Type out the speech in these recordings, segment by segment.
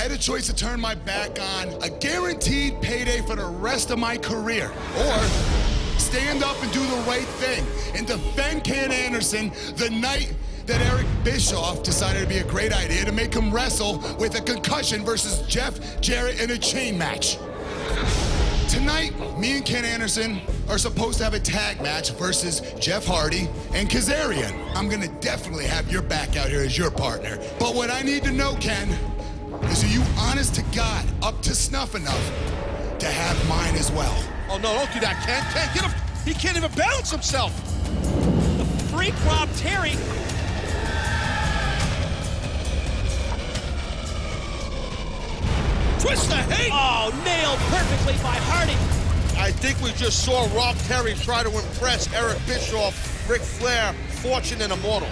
had a choice to turn my back on a guaranteed payday for the rest of my career, or stand up and do the right thing and defend Ken Anderson the night that Eric Bischoff decided it'd be a great idea to make him wrestle with a concussion versus Jeff Jarrett in a chain match. Tonight, me and Ken Anderson are supposed to have a tag match versus Jeff Hardy and Kazarian. I'm gonna definitely have your back out here as your partner. But what I need to know, Ken, is are you honest to God up to snuff enough to have mine as well? Oh no, don't do that, Ken. Ken, get him. He can't even balance himself. The freak Rob Terry. Twist the hate. Oh, nailed perfectly by Hardy. I think we just saw Rob Terry try to impress Eric Bischoff, Ric Flair, Fortune, and Immortal.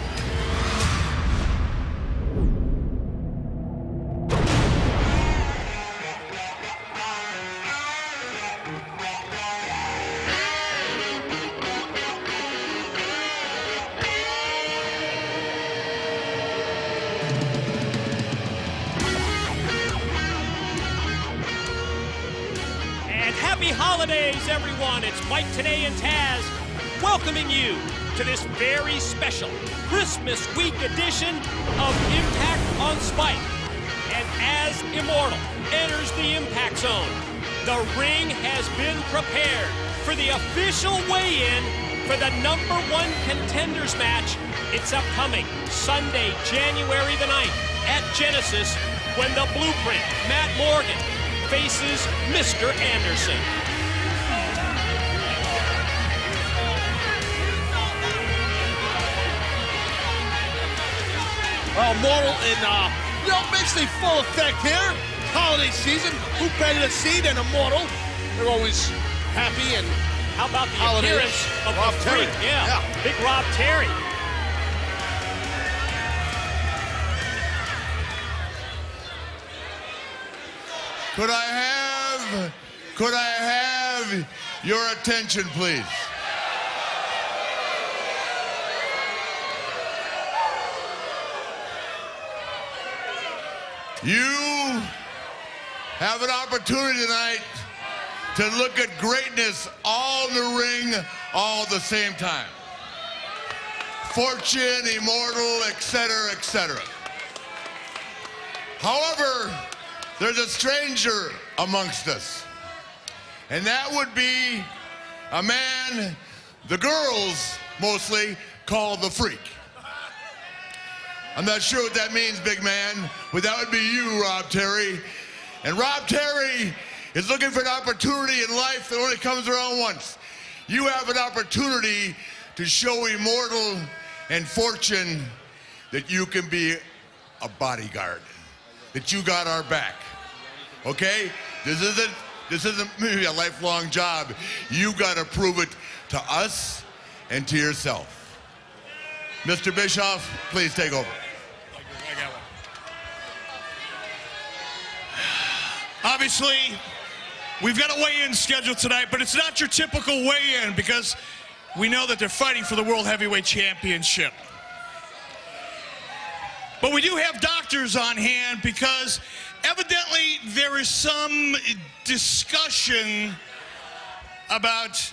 Happy holidays, everyone. It's Mike Tenay and Taz welcoming you to this very special Christmas week edition of Impact on Spike. And as Immortal enters the Impact Zone, the ring has been prepared for the official weigh-in for the #1 contenders match. It's upcoming Sunday, January the 9th at Genesis, when the Blueprint, Matt Morgan, faces Mr. Anderson. Well, Mortal in, basically full effect here. Holiday season. Who better to see than Immortal? They're always happy and how about the holidays. Appearance of Rob the freak? Terry. Yeah, big Rob Terry. Could I have your attention, please? You have an opportunity tonight to look at greatness all in the ring, all at the same time. Fortune, Immortal, etc., etc. However, there's a stranger amongst us, and that would be a man the girls mostly call the Freak. I'm not sure what that means, big man, but that would be you, Rob Terry. And Rob Terry is looking for an opportunity in life that only comes around once. You have an opportunity to show Immortal and Fortune that you can be a bodyguard, that you got our back. Okay? This isn't maybe a lifelong job. You got to prove it to us and to yourself. Mr. Bischoff, please take over. I got one. Obviously, we've got a weigh-in scheduled tonight, but it's not your typical weigh-in because we know that they're fighting for the World Heavyweight Championship. But we do have doctors on hand because evidently there is some discussion about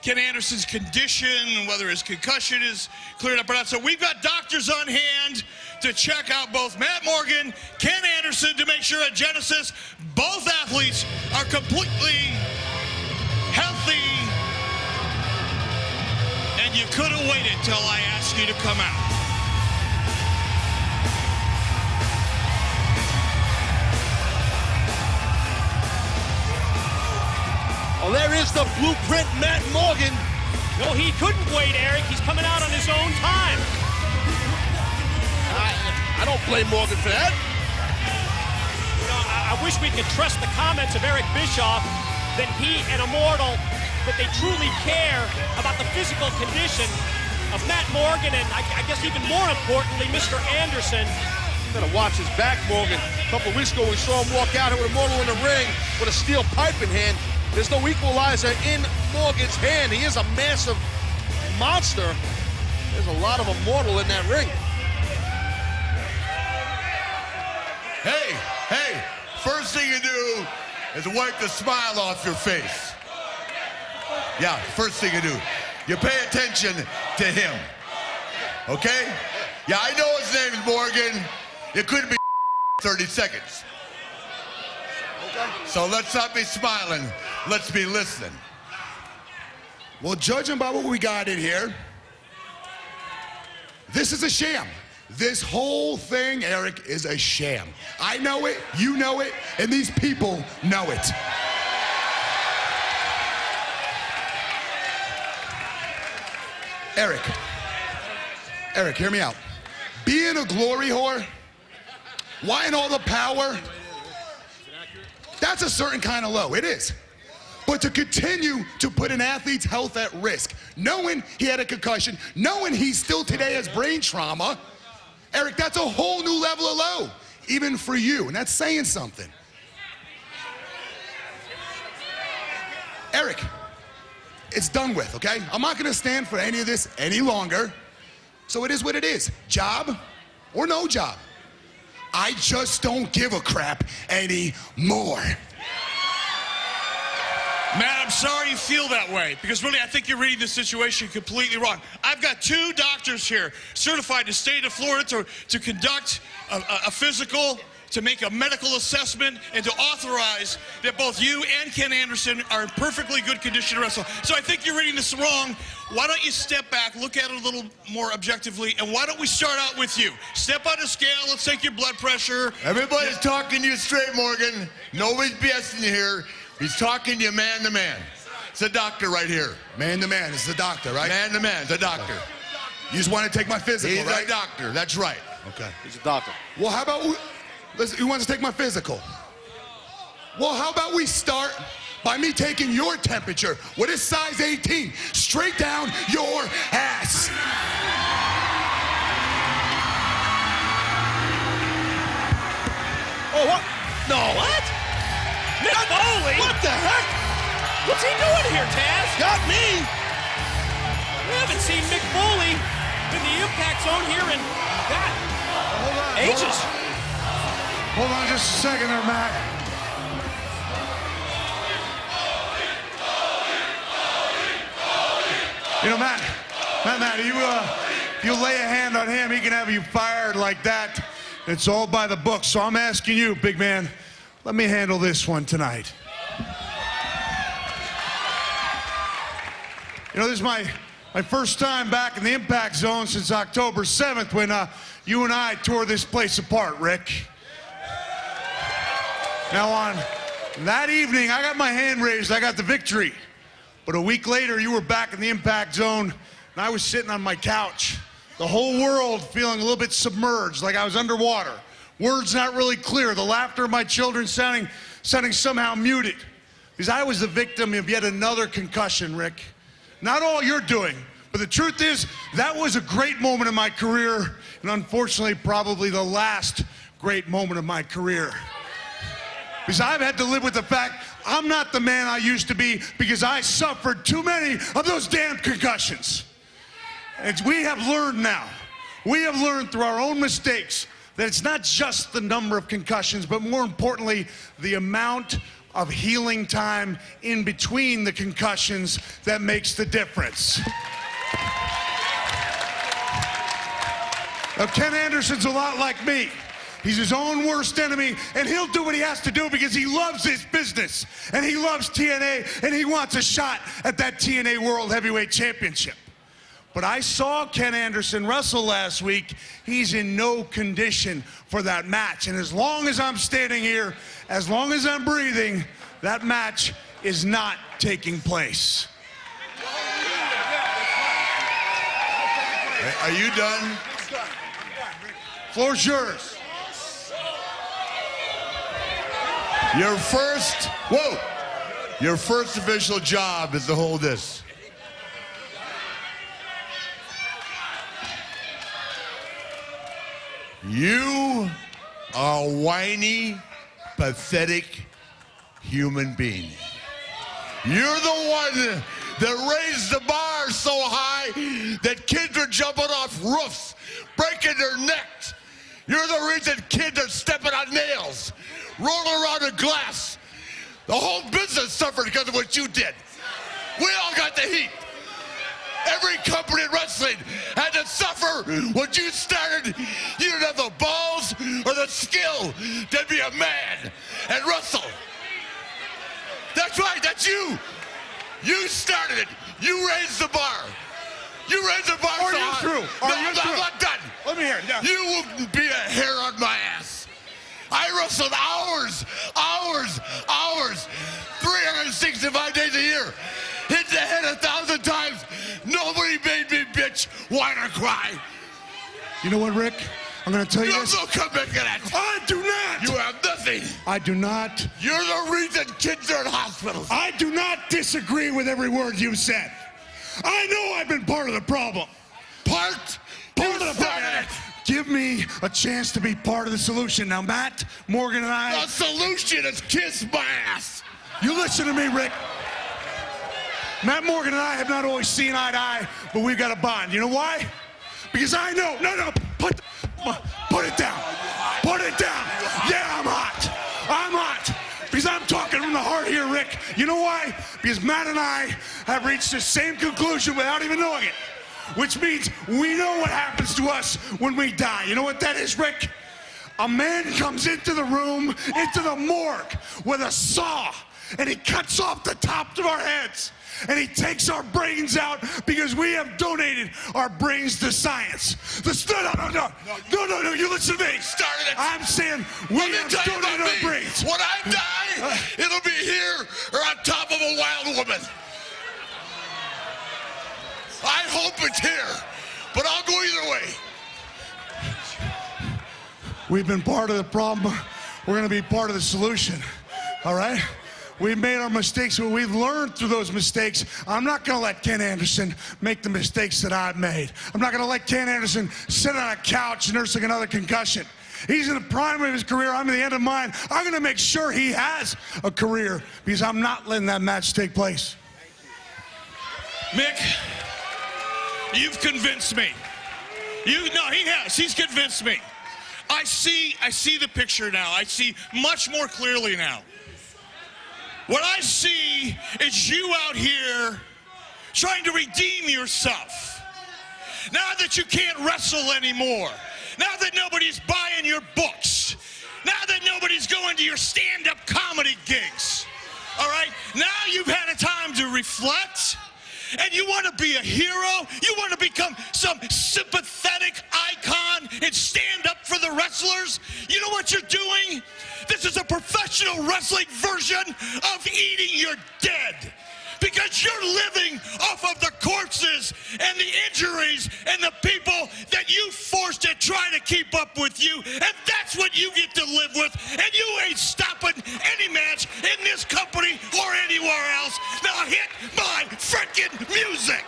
Ken Anderson's condition, whether his concussion is cleared up or not. So we've got doctors on hand to check out both Matt Morgan, Ken Anderson, to make sure at Genesis both athletes are completely healthy. And you could have waited till I asked you to come out. Oh, there is the Blueprint, Matt Morgan. No, he couldn't wait, Eric. He's coming out on his own time. I don't blame Morgan for that. You know, I wish we could trust the comments of Eric Bischoff that he and Immortal, that they truly care about the physical condition of Matt Morgan and I guess even more importantly, Mr. Anderson. Better watch his back, Morgan. A couple weeks ago, we saw him walk out here with Immortal in the ring with a steel pipe in hand. There's no equalizer in Morgan's hand. He is a massive monster. There's a lot of Immortal in that ring. Hey, is wipe the smile off your face. Yeah, first thing you do. You pay attention to him. Okay? Yeah, I know his name is Morgan. It could be 30 seconds. Okay. So let's not be smiling. Let's be listening. Well, judging by what we got in here, this is a sham. This whole thing, Eric, is a sham. I know it, you know it, and these people know it. Eric, hear me out. Being a glory whore, wanting all the power, that's a certain kind of low. It is. But to continue to put an athlete's health at risk, knowing he had a concussion, knowing he still today has brain trauma, Eric, that's a whole new level of low, even for you, and that's saying something. Eric, it's done with, okay? I'm not gonna stand for any of this any longer, so it is what it is. Job or no job. I just don't give a crap anymore. Matt, I'm sorry you feel that way, because really I think you're reading the situation completely wrong. I've got 2 doctors here certified in the state of Florida to conduct a physical, to make a medical assessment, and to authorize that both you and Ken Anderson are in perfectly good condition to wrestle. So I think you're reading this wrong. Why don't you step back, look at it a little more objectively, and why don't we start out with you? Step on the scale, let's take your blood pressure. Everybody's talking to you straight, Morgan. Nobody's BSing you here. He's talking to you man to man. It's a doctor right here. Man to man, it's the doctor, right? Man to man, it's a doctor. You just want to take my physical, He's right? a doctor, that's right. Okay. He's a doctor. Well, how about, listen, who wants to take my physical? Well, how about we start by me taking your temperature with a size 18 straight down your ass. Oh, what? No. What? Mick Foley? What the heck? What's he doing here, Taz? Got me. We haven't seen Mick Foley in the impact zone here in ages. Hold on just a second there, Matt. You know, Matt, you lay a hand on him, he can have you fired like that. It's all by the book. So I'm asking you, big man, let me handle this one tonight. You know, this is my first time back in the impact zone since October 7th when you and I tore this place apart, Rick. Now on that evening, I got my hand raised, I got the victory. But a week later, you were back in the impact zone, and I was sitting on my couch. The whole world feeling a little bit submerged, like I was underwater. Words not really clear, the laughter of my children sounding somehow muted. Because I was the victim of yet another concussion, Rick. Not all you're doing, but the truth is, that was a great moment in my career, and unfortunately, probably the last great moment of my career. Because I've had to live with the fact I'm not the man I used to be because I suffered too many of those damn concussions. And we have learned now, we have learned through our own mistakes that it's not just the number of concussions, but more importantly, the amount of healing time in between the concussions that makes the difference. Now, Ken Anderson's a lot like me. He's his own worst enemy, and he'll do what he has to do because he loves his business, and he loves TNA, and he wants a shot at that TNA World Heavyweight Championship. But I saw Ken Anderson wrestle last week. He's in no condition for that match, and as long as I'm standing here, as long as I'm breathing, that match is not taking place. Are you done? Floor's yours. Your first official job is to hold this. You are a whiny, pathetic human being. You're the one that raised the bar so high that kids are jumping off roofs, breaking their necks. You're the reason kids are stepping on nails, rolling around in glass. The whole business suffered because of what you did. We all got the heat. Every company in wrestling had to suffer what you started. You didn't have the balls or the skill to be a man and wrestle. That's right, that's you. You started it. You raised the bar. You raised the bar. Are so you high. through? No, Are you through? I'm not done. Let me hear it. Yeah. You will be a hair on my ass. I wrestled hours, 365 days a year. Hit the head 1,000 times. Nobody made me bitch, whine, or cry. You know what, Rick? I'm going to tell you You this. have no comeback in that. I do not. You have nothing. I do not. You're the reason kids are in hospitals. I do not disagree with every word you said. I know I've been part of the problem. Part Part you of the started problem. it. Give me a chance to be part of the solution. Now, Matt, Morgan, and I. The solution is kiss my ass. You listen to me, Rick. Matt Morgan and I have not always seen eye to eye, but we've got a bond. You know why? Because I know. No, put it down. Put it down. Yeah, I'm hot. I'm hot. Because I'm talking from the heart here, Rick. You know why? Because Matt and I have reached the same conclusion without even knowing it. Which means we know what happens to us when we die. You know what that is, Rick? A man comes into the room, into the morgue, with a saw, and he cuts off the tops of our heads. And he takes our brains out because we have donated our brains to science. No, you listen to me. Started it. I'm saying we Let me have tell you donated about our me. brains. When I die, it'll be here or on top of a wild woman. I hope it's here, but I'll go either way. We've been part of the problem. We're going to be part of the solution. All right? We've made our mistakes, but we've learned through those mistakes. I'm not going to let Ken Anderson make the mistakes that I've made. I'm not going to let Ken Anderson sit on a couch nursing another concussion. He's in the prime of his career. I'm at the end of mine. I'm going to make sure he has a career because I'm not letting that match take place. Mick, you've convinced me. No, he has. He's convinced me. I see the picture now. I see much more clearly now. What I see is you out here trying to redeem yourself. Now that you can't wrestle anymore. Now that nobody's buying your books. Now that nobody's going to your stand-up comedy gigs. All right? Now you've had a time to reflect. And you want to be a hero? You want to become some sympathetic icon and stand up for the wrestlers? You know what you're doing? This is a professional wrestling version of eating your dead. Because you're living off of the corpses and the injuries and the people that you forced to try to keep up with you. And that's what you get to live with. And you ain't stopping any match in this company or anywhere else. Now hit my freaking music.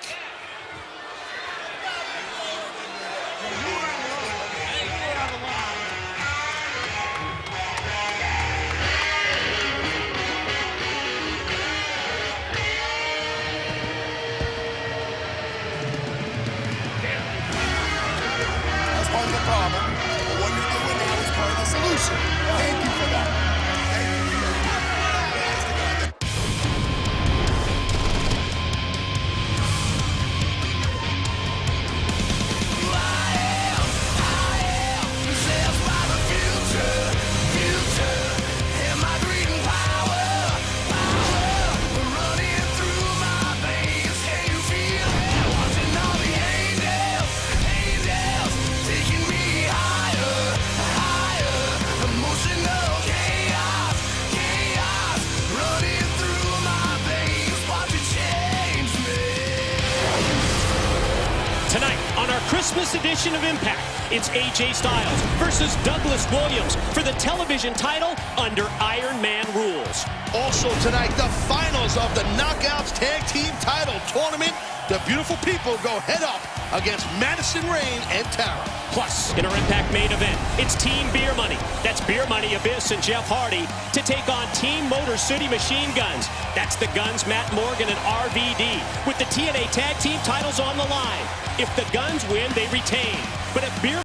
Part of the problem, but what you're doing now is part of the solution. Thank you for that. Tonight, on our Christmas edition of Impact, it's AJ Styles versus Douglas Williams for the television title under Iron Man rules. Also tonight, the finals of the Knockouts Tag Team Title Tournament. The beautiful people go head up against Madison Rayne and Tara. Plus, in our Impact main event, it's Team Beer Money. That's Beer Money, Abyss, and Jeff Hardy to take on Team Motor City Machine Guns. That's the Guns, Matt Morgan, and RVD, with the TNA Tag Team titles on the line. If the Guns win, they retain. But if Beer